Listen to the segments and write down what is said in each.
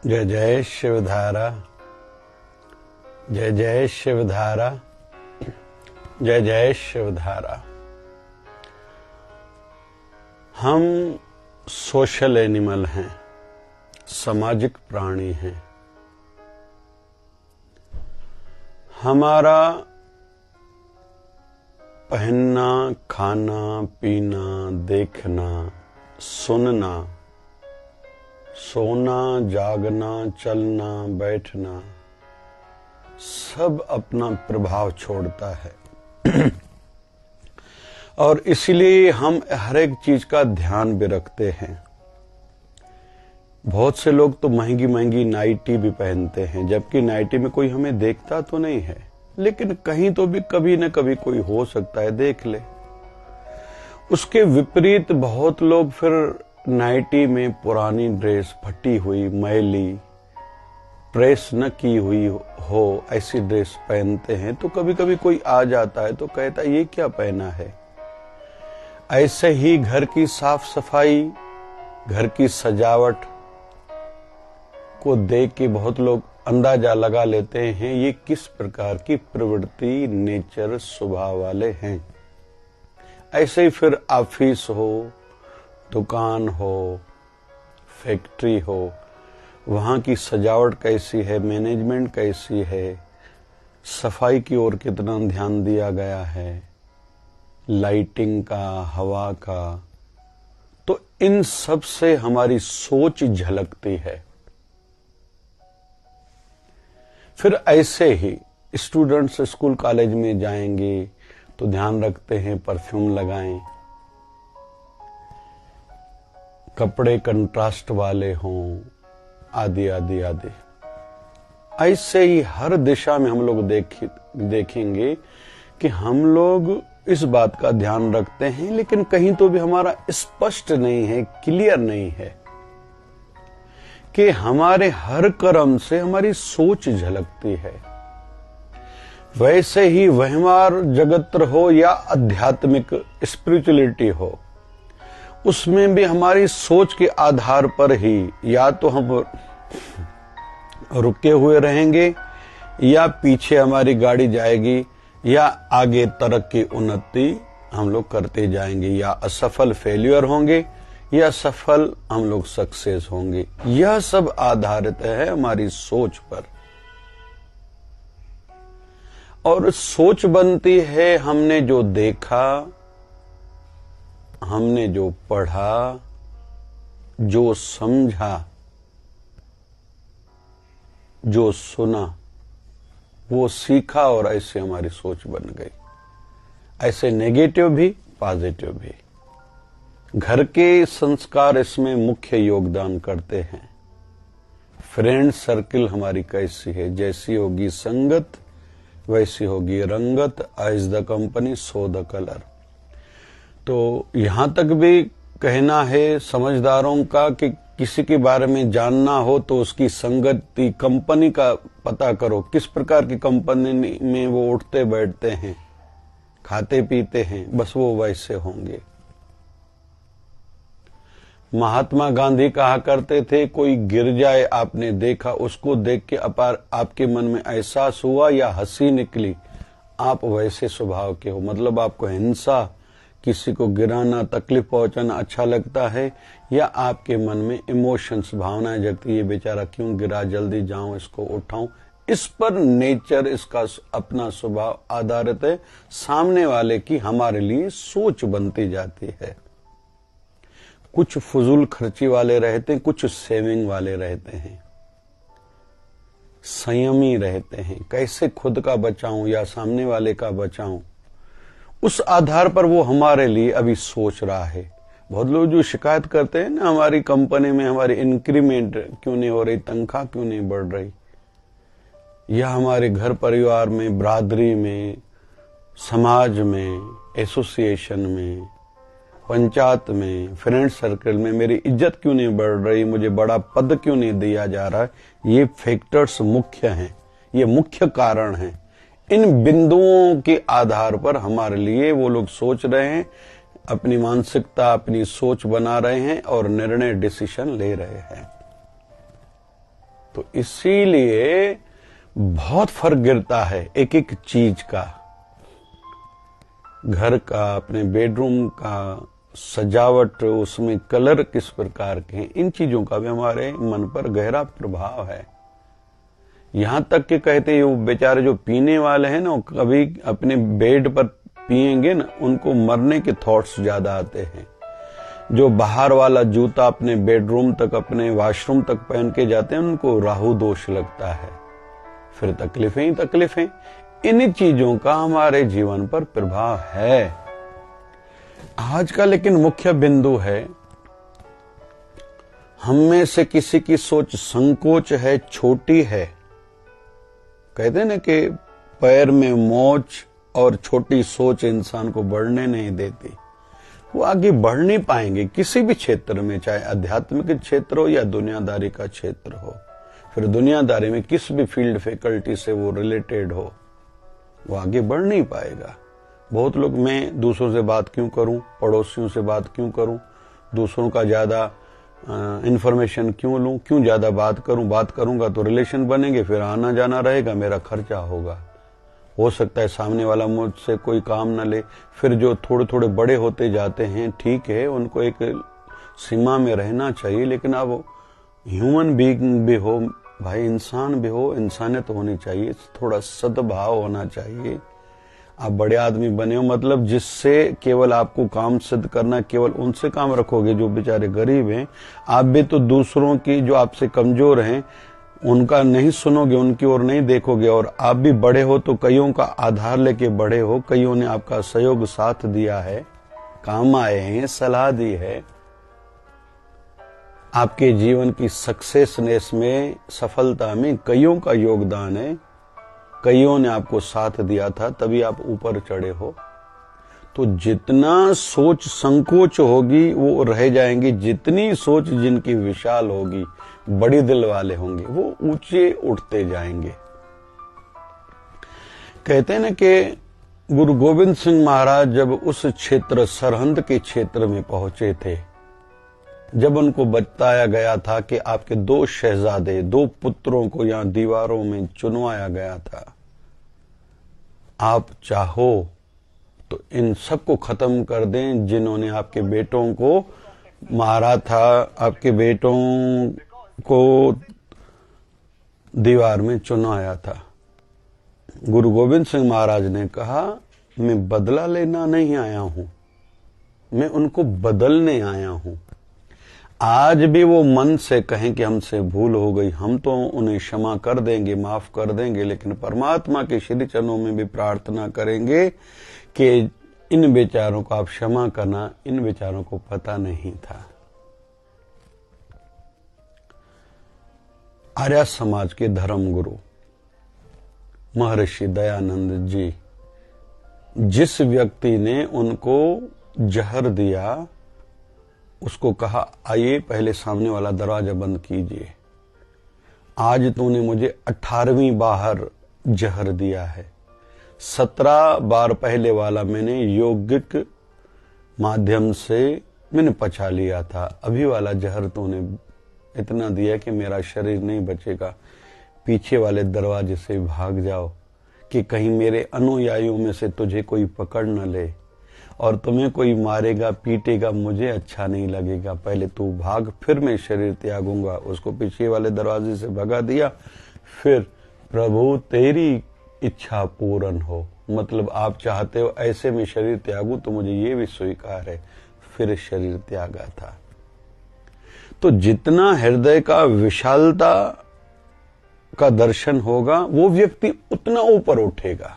जय जय शिवधारा, जय जय शिवधारा, जय जय शिवधारा। हम सोशल एनिमल हैं, सामाजिक प्राणी हैं। हमारा पहनना, खाना, पीना, देखना, सुनना, सोना, जागना, चलना, बैठना सब अपना प्रभाव छोड़ता है। और इसलिए हम हर एक चीज का ध्यान भी रखते हैं। बहुत से लोग तो महंगी महंगी नाइटी भी पहनते हैं, जबकि नाइटी में कोई हमें देखता तो नहीं है, लेकिन कहीं तो भी कभी न कभी कोई हो सकता है देख ले। उसके विपरीत बहुत लोग फिर नाइटी में पुरानी ड्रेस, फटी हुई, मैली, प्रेस न की हुई हो ऐसी ड्रेस पहनते हैं। तो कभी कभी कोई आ जाता है तो कहता है ये क्या पहना है। ऐसे ही घर की साफ सफाई, घर की सजावट को देख के बहुत लोग अंदाजा लगा लेते हैं ये किस प्रकार की प्रवृत्ति, नेचर, स्वभाव वाले हैं। ऐसे ही फिर ऑफिस हो, दुकान हो, फैक्ट्री हो, वहां की सजावट कैसी है, मैनेजमेंट कैसी है, सफाई की ओर कितना ध्यान दिया गया है, लाइटिंग का, हवा का, तो इन सब से हमारी सोच झलकती है। फिर ऐसे ही स्टूडेंट्स स्कूल कॉलेज में जाएंगे तो ध्यान रखते हैं परफ्यूम लगाएं, कपड़े कंट्रास्ट वाले हों, आदि आदि आदि। ऐसे ही हर दिशा में हम लोग देखेंगे कि हम लोग इस बात का ध्यान रखते हैं, लेकिन कहीं तो भी हमारा स्पष्ट नहीं है, क्लियर नहीं है कि हमारे हर कर्म से हमारी सोच झलकती है। वैसे ही व्यवहार जगत हो या आध्यात्मिक स्पिरिचुअलिटी हो, उसमें भी हमारी सोच के आधार पर ही या तो हम रुके हुए रहेंगे, या पीछे हमारी गाड़ी जाएगी, या आगे तरक्की उन्नति हम लोग करते जाएंगे, या असफल फेल्यूर होंगे, या सफल हम लोग सक्सेस होंगे। यह सब आधारित है हमारी सोच पर। और सोच बनती है हमने जो देखा, हमने जो पढ़ा, जो समझा, जो सुना, वो सीखा, और ऐसे हमारी सोच बन गई। ऐसे नेगेटिव भी, पॉजिटिव भी। घर के संस्कार इसमें मुख्य योगदान करते हैं। फ्रेंड सर्किल हमारी कैसी है, जैसी होगी संगत वैसी होगी रंगत, as the company so the colour. तो यहां तक भी कहना है समझदारों का कि किसी के बारे में जानना हो तो उसकी संगति, कंपनी का पता करो, किस प्रकार की कंपनी में वो उठते बैठते हैं, खाते पीते हैं, बस वो वैसे होंगे। महात्मा गांधी कहा करते थे, कोई गिर जाए आपने देखा, उसको देख के आपके मन में एहसास हुआ या हंसी निकली, आप वैसे स्वभाव के हो। मतलब आपको हिंसा, किसी को गिराना, तकलीफ पहुंचाना अच्छा लगता है, या आपके मन में इमोशंस, भावनाएं जगती, ये बेचारा क्यों गिरा, जल्दी जाऊं इसको उठाऊं। इस पर नेचर, इसका अपना स्वभाव आधारित है। सामने वाले की हमारे लिए सोच बनती जाती है। कुछ फजूल खर्ची वाले रहते हैं, कुछ सेविंग वाले रहते हैं, संयमी रहते हैं, कैसे खुद का बचाऊं या सामने वाले का बचाऊं, उस आधार पर वो हमारे लिए अभी सोच रहा है। बहुत लोग जो शिकायत करते हैं ना, हमारी कंपनी में हमारी इंक्रीमेंट क्यों नहीं हो रही, तनख्वाह क्यों नहीं बढ़ रही, या हमारे घर परिवार में, बरादरी में, समाज में, एसोसिएशन में, पंचायत में, फ्रेंड सर्कल में मेरी इज्जत क्यों नहीं बढ़ रही, मुझे बड़ा पद क्यों नहीं दिया जा रहा है। ये फैक्टर्स मुख्य हैं, ये मुख्य कारण हैं। इन बिंदुओं के आधार पर हमारे लिए वो लोग सोच रहे हैं, अपनी मानसिकता, अपनी सोच बना रहे हैं और निर्णय, डिसीजन ले रहे हैं। तो इसीलिए बहुत फर्क गिरता है एक एक चीज का, घर का, अपने बेडरूम का सजावट, उसमें कलर किस प्रकार के हैं, इन चीजों का भी हमारे मन पर गहरा प्रभाव है। यहां तक कि कहते हैं वो बेचारे जो पीने वाले हैं ना, कभी अपने बेड पर पिएंगे ना, उनको मरने के थॉट्स ज्यादा आते हैं। जो बाहर वाला जूता अपने बेडरूम तक, अपने वॉशरूम तक पहन के जाते हैं, उनको राहु दोष लगता है। फिर तकलीफें ही तकलीफें। इन चीजों का हमारे जीवन पर प्रभाव है। आज का लेकिन मुख्य बिंदु है, हम में से किसी की सोच संकोच है, छोटी है। कहते हैं ना कि पैर में मोच और छोटी सोच इंसान को बढ़ने नहीं देती। वो आगे बढ़ नहीं पाएंगे किसी भी क्षेत्र में, चाहे आध्यात्मिक क्षेत्र हो या दुनियादारी का क्षेत्र हो। फिर दुनियादारी में किस भी फील्ड फैकल्टी से वो रिलेटेड हो, वो आगे बढ़ नहीं पाएगा। बहुत लोग, मैं दूसरों से बात क्यों करूं, पड़ोसियों से बात क्यों करूं, दूसरों का ज्यादा इंफॉर्मेशन क्यों लूं, क्यों ज्यादा बात करूं, बात करूंगा तो रिलेशन बनेंगे, फिर आना जाना रहेगा, मेरा खर्चा होगा। हो सकता है सामने वाला मुझसे कोई काम न ले। फिर जो थोड़े थोड़े बड़े होते जाते हैं, ठीक है, उनको एक सीमा में रहना चाहिए, लेकिन अब ह्यूमन बीइंग भी हो भाई, इंसान भी हो, इंसानियत होनी चाहिए, थोड़ा सद्भाव होना चाहिए। आप बड़े आदमी बने हो मतलब जिससे केवल आपको काम सिद्ध करना, केवल उनसे काम रखोगे जो बेचारे गरीब हैं। आप भी तो दूसरों की, जो आपसे कमजोर हैं, उनका नहीं सुनोगे, उनकी ओर नहीं देखोगे। और आप भी बड़े हो तो कईयों का आधार लेके बड़े हो, कईयों ने आपका सहयोग साथ दिया है, काम आए हैं, सलाह दी है। आपके जीवन की सक्सेसनेस में, सफलता में कईयों का योगदान है, कईयों ने आपको साथ दिया था, तभी आप ऊपर चढ़े हो। तो जितना सोच संकोच होगी वो रह जाएंगी, जितनी सोच जिनकी विशाल होगी, बड़ी दिल वाले होंगे, वो ऊंचे उठते जाएंगे। कहते हैं ना कि गुरु गोविंद सिंह महाराज जब उस क्षेत्र, सरहंद के क्षेत्र में पहुंचे थे, जब उनको बताया गया था कि आपके 2 शहजादे, 2 पुत्रों को यहां दीवारों में चुनवाया गया था, आप चाहो तो इन सबको खत्म कर दें जिन्होंने आपके बेटों को मारा था, आपके बेटों को दीवार में चुनवाया था। गुरु गोविंद सिंह महाराज ने कहा, मैं बदला लेना नहीं आया हूं, मैं उनको बदलने आया हूं। आज भी वो मन से कहें कि हमसे भूल हो गई, हम तो उन्हें क्षमा कर देंगे, माफ कर देंगे, लेकिन परमात्मा के श्री चरणों में भी प्रार्थना करेंगे कि इन बेचारों को आप क्षमा करना, इन बेचारों को पता नहीं था। आर्य समाज के धर्म गुरु महर्षि दयानंद जी, जिस व्यक्ति ने उनको जहर दिया, उसको कहा, आइए पहले सामने वाला दरवाजा बंद कीजिए, आज तूने मुझे 18वीं बार जहर दिया है। 17 बार पहले वाला मैंने यौगिक माध्यम से मैंने पचा लिया था, अभी वाला जहर तूने इतना दिया कि मेरा शरीर नहीं बचेगा। पीछे वाले दरवाजे से भाग जाओ कि कहीं मेरे अनुयायियों में से तुझे कोई पकड़ न ले और तुम्हें कोई मारेगा, पीटेगा, मुझे अच्छा नहीं लगेगा। पहले तू भाग, फिर मैं शरीर त्यागूंगा। उसको पीछे वाले दरवाजे से भगा दिया। फिर प्रभु तेरी इच्छा पूर्ण हो, मतलब आप चाहते हो ऐसे में शरीर त्यागूं तो मुझे ये भी स्वीकार है। फिर शरीर त्यागा था। तो जितना हृदय का विशालता का दर्शन होगा, वो व्यक्ति उतना ऊपर उठेगा।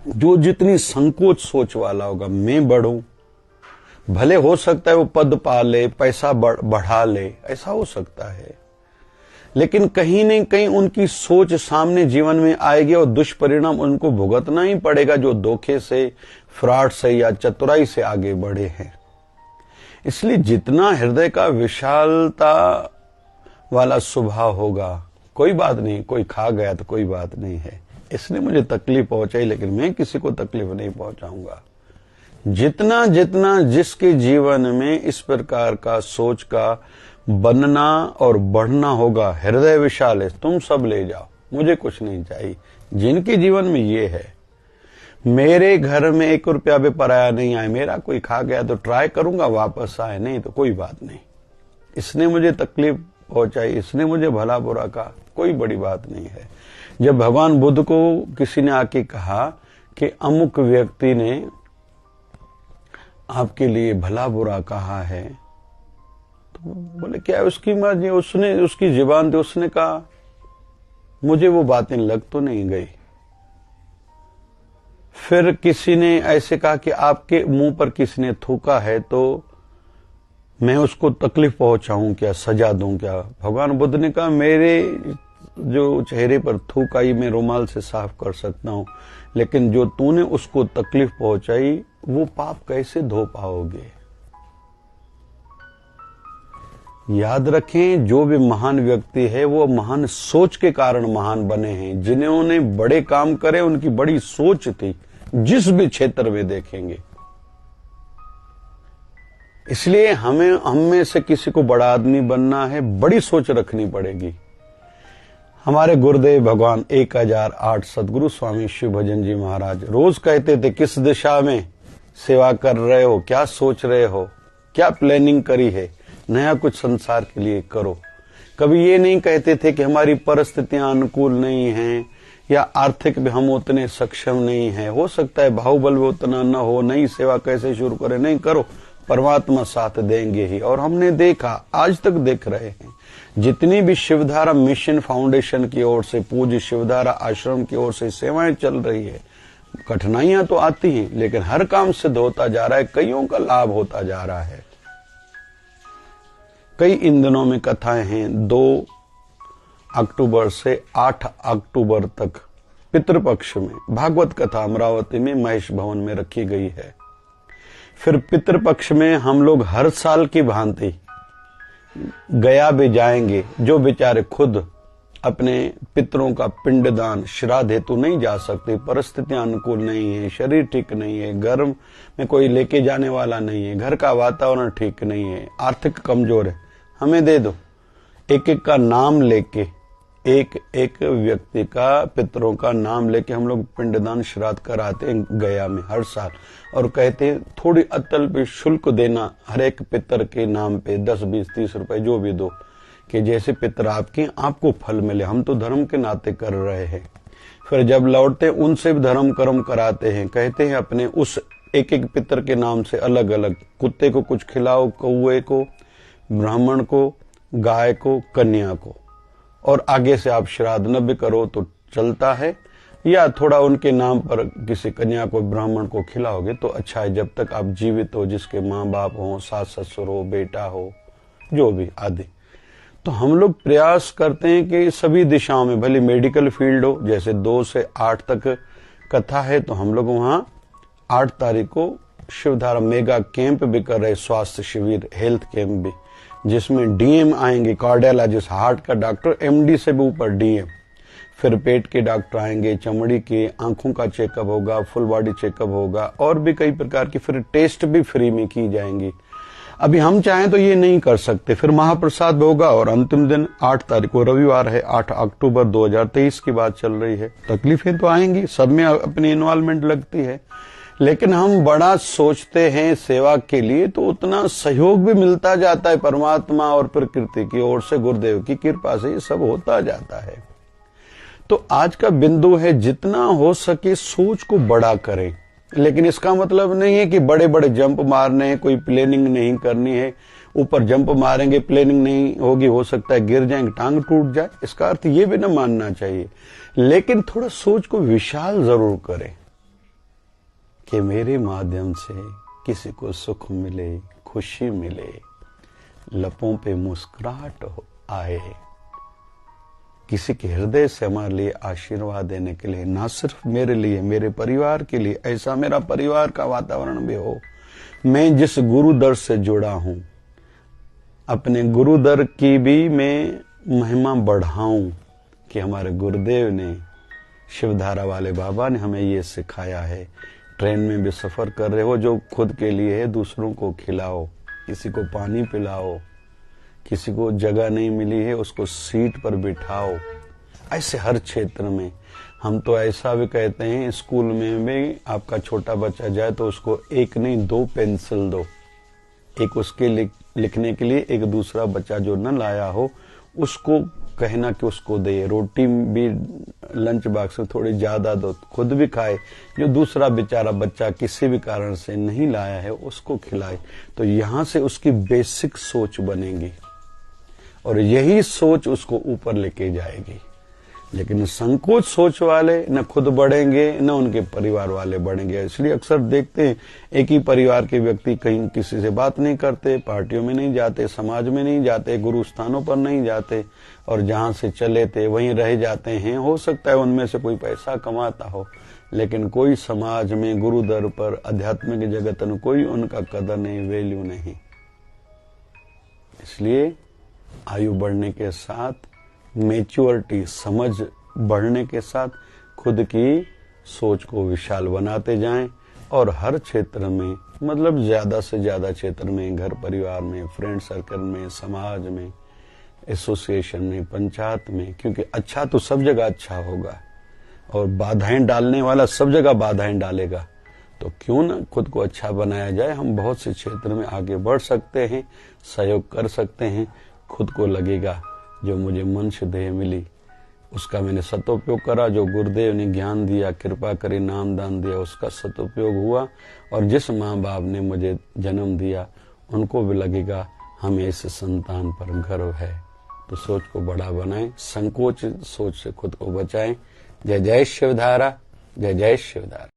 जो जितनी संकोच सोच वाला होगा, मैं बढ़ूं, भले हो सकता है वो पद पा ले, पैसा बढ़ा ले, ऐसा हो सकता है, लेकिन कहीं न कहीं उनकी सोच सामने जीवन में आएगी और दुष्परिणाम उनको भुगतना ही पड़ेगा, जो धोखे से, फ्रॉड से या चतुराई से आगे बढ़े हैं। इसलिए जितना हृदय का विशालता वाला स्वभाव होगा, कोई बात नहीं, कोई खा गया तो कोई बात नहीं है, इसने मुझे तकलीफ पहुंचाई, लेकिन मैं किसी को तकलीफ नहीं पहुंचाऊंगा। जितना जितना जिसके जीवन में इस प्रकार का सोच का बनना और बढ़ना होगा, हृदय विशाल है, तुम सब ले जाओ, मुझे कुछ नहीं चाहिए। जिनके जीवन में ये है, मेरे घर में 1 रुपया भी पराया नहीं आए, मेरा कोई खा गया तो ट्राई करूंगा वापस आए, नहीं तो कोई बात नहीं। इसने मुझे तकलीफ पहुंचाई, इसने मुझे भला बुरा कहा, कोई बड़ी बात नहीं है। जब भगवान बुद्ध को किसी ने आके कहा कि अमुक व्यक्ति ने आपके लिए भला बुरा कहा है, तो बोले क्या उसकी मर्जी, उसने उसकी जुबान थी, उसने कहा, मुझे वो बातें लग तो नहीं गई। फिर किसी ने ऐसे कहा कि आपके मुंह पर किसी ने थूका है तो मैं उसको तकलीफ पहुंचाऊं क्या, सजा दूं क्या? भगवान बुद्ध ने कहा, मेरे जो चेहरे पर थूक आई मैं रुमाल से साफ कर सकता हूं, लेकिन जो तूने उसको तकलीफ पहुंचाई वो पाप कैसे धो पाओगे? याद रखें, जो भी महान व्यक्ति है वो महान सोच के कारण महान बने हैं। जिन्होंने बड़े काम करे उनकी बड़ी सोच थी, जिस भी क्षेत्र में देखेंगे। इसलिए हम में से किसी को बड़ा आदमी बनना है, बड़ी सोच रखनी पड़ेगी। हमारे गुरुदेव भगवान 1008 सदगुरु स्वामी शिव भजन जी महाराज रोज कहते थे, किस दिशा में सेवा कर रहे हो, क्या सोच रहे हो, क्या प्लानिंग करी है, नया कुछ संसार के लिए करो। कभी ये नहीं कहते थे कि हमारी परिस्थितियां अनुकूल नहीं हैं या आर्थिक भी हम उतने सक्षम नहीं हैं, हो सकता है बाहुबल भी उतना न हो, नई सेवा कैसे शुरू करें, नहीं करो, परमात्मा साथ देंगे ही। और हमने देखा, आज तक देख रहे हैं, जितनी भी शिवधारा मिशन फाउंडेशन की ओर से, पूज्य शिवधारा आश्रम की ओर से सेवाएं चल रही है, कठिनाइयां तो आती हैं, लेकिन हर काम सिद्ध होता जा रहा है, कईयों का लाभ होता जा रहा है। कई इन दिनों में कथाएं हैं। 2 अक्टूबर से 8 अक्टूबर तक पितृपक्ष में भागवत कथा अमरावती में महेश भवन में रखी गई है। फिर पितृपक्ष में हम लोग हर साल की भांति गया भी जाएंगे। जो बेचारे खुद अपने पितरों का पिंडदान श्राद्ध हेतु नहीं जा सकते, परिस्थितियां अनुकूल नहीं है, शरीर ठीक नहीं है, घर में कोई लेके जाने वाला नहीं है, घर का वातावरण ठीक नहीं है, आर्थिक कमजोर है, हमें दे दो। एक एक का नाम लेके, एक एक व्यक्ति का, पितरों का नाम लेके हम लोग पिंडदान श्राद्ध कराते हैं गया में हर साल, और कहते हैं थोड़ी अत्यल्प शुल्क देना हर एक पितर के नाम पे, 10, 20, 30 रुपए जो भी दो, कि जैसे पितर आपके, आपको फल मिले। हम तो धर्म के नाते कर रहे हैं। फिर जब लौटते उनसे भी धर्म कर्म कराते हैं, कहते हैं अपने उस एक एक पितर के नाम से अलग अलग, कुत्ते को कुछ खिलाओ, कौए को, ब्राह्मण को, गाय को, कन्या को, और आगे से आप श्राद्ध न भी करो तो चलता है, या थोड़ा उनके नाम पर किसी कन्या को, ब्राह्मण को खिलाओगे तो अच्छा है, जब तक आप जीवित हो, जिसके माँ बाप हो, सास ससुर हो, बेटा हो, जो भी आदि। तो हम लोग प्रयास करते हैं कि सभी दिशाओं में, भले मेडिकल फील्ड हो, जैसे 2 से 8 तक कथा है, तो हम लोग वहां 8 तारीख को शिवधारा मेगा कैंप भी कर रहे, स्वास्थ्य शिविर, हेल्थ कैंप भी, जिसमें डीएम आएंगे, कार्डियोलॉजिस्ट, हार्ट का डॉक्टर, एमडी से भी ऊपर डीएम, फिर पेट के डॉक्टर आएंगे, चमड़ी के, आंखों का चेकअप होगा, फुल बॉडी चेकअप होगा, और भी कई प्रकार की फिर टेस्ट भी फ्री में की जाएंगी। अभी हम चाहें तो ये नहीं कर सकते। फिर महाप्रसाद भी होगा, और अंतिम दिन 8 तारीख को रविवार है, 8 अक्टूबर 2023 की बात चल रही है। तकलीफें तो आएंगी, सब में अपनी इन्वॉल्वमेंट लगती है, लेकिन हम बड़ा सोचते हैं सेवा के लिए, तो उतना सहयोग भी मिलता जाता है परमात्मा और प्रकृति की ओर से, गुरुदेव की कृपा से ये सब होता जाता है। तो आज का बिंदु है, जितना हो सके सोच को बड़ा करें, लेकिन इसका मतलब नहीं है कि बड़े बड़े जंप मारने हैं, कोई प्लानिंग नहीं करनी है। ऊपर जंप मारेंगे, प्लानिंग नहीं होगी, हो सकता है गिर जाएंगे, टांग टूट जाए, इसका अर्थ ये भी न मानना चाहिए। लेकिन थोड़ा सोच को विशाल जरूर करें कि मेरे माध्यम से किसी को सुख मिले, खुशी मिले, लपों पे मुस्कुराहट आए, किसी के हृदय से हमारे लिए आशीर्वाद देने के लिए, ना सिर्फ मेरे लिए, मेरे परिवार के लिए, ऐसा मेरा परिवार का वातावरण भी हो। मैं जिस गुरु दर से जुड़ा हूं, अपने गुरु दर की भी मैं महिमा बढ़ाऊं कि हमारे गुरुदेव ने, शिवधारा वाले बाबा ने हमें ये सिखाया है। ट्रेन में भी सफर कर रहे हो, जो खुद के लिए है दूसरों को खिलाओ, किसी को पानी पिलाओ, किसी को जगह नहीं मिली है उसको सीट पर बिठाओ। ऐसे हर क्षेत्र में हम तो ऐसा भी कहते हैं, स्कूल में भी आपका छोटा बच्चा जाए तो उसको एक नहीं 2 पेंसिल दो, एक उसके लिखने के लिए, एक दूसरा बच्चा जो न लाया हो उसको कहना कि उसको दे। रोटी भी लंच बॉक्स में थोड़ी ज्यादा दो, खुद भी खाए, जो दूसरा बेचारा बच्चा किसी भी कारण से नहीं लाया है उसको खिलाए। तो यहां से उसकी बेसिक सोच बनेगी और यही सोच उसको ऊपर लेके जाएगी। लेकिन संकोच सोच वाले न खुद बढ़ेंगे न उनके परिवार वाले बढ़ेंगे। इसलिए अक्सर देखते हैं एक ही परिवार के व्यक्ति कहीं किसी से बात नहीं करते, पार्टियों में नहीं जाते, समाज में नहीं जाते, गुरु स्थानों पर नहीं जाते और जहां से चले थे वहीं रह जाते हैं। हो सकता है उनमें से कोई पैसा कमाता हो, लेकिन कोई समाज में गुरु दर पर आध्यात्मिक जगत में कोई उनका कदर नहीं, वैल्यू नहीं। इसलिए आयु बढ़ने के साथ, मैच्योरिटी समझ बढ़ने के साथ खुद की सोच को विशाल बनाते जाएं और हर क्षेत्र में, मतलब ज्यादा से ज्यादा क्षेत्र में, घर परिवार में, फ्रेंड सर्कल में, समाज में, एसोसिएशन में, पंचायत में, क्योंकि अच्छा तो सब जगह अच्छा होगा और बाधाएं डालने वाला सब जगह बाधाएं डालेगा। तो क्यों ना खुद को अच्छा बनाया जाए। हम बहुत से क्षेत्र में आगे बढ़ सकते हैं, सहयोग कर सकते हैं। खुद को लगेगा जो मुझे मनुष्य देह मिली उसका मैंने सदुपयोग करा, जो गुरुदेव ने ज्ञान दिया, कृपा करी, नाम दान दिया, उसका सदुपयोग हुआ, और जिस माँ बाप ने मुझे जन्म दिया उनको भी लगेगा हमें इस संतान पर गर्व है। तो सोच को बड़ा बनाएं, संकोच सोच से खुद को बचाएं। जय जय शिवधारा, जय जय शिवधारा।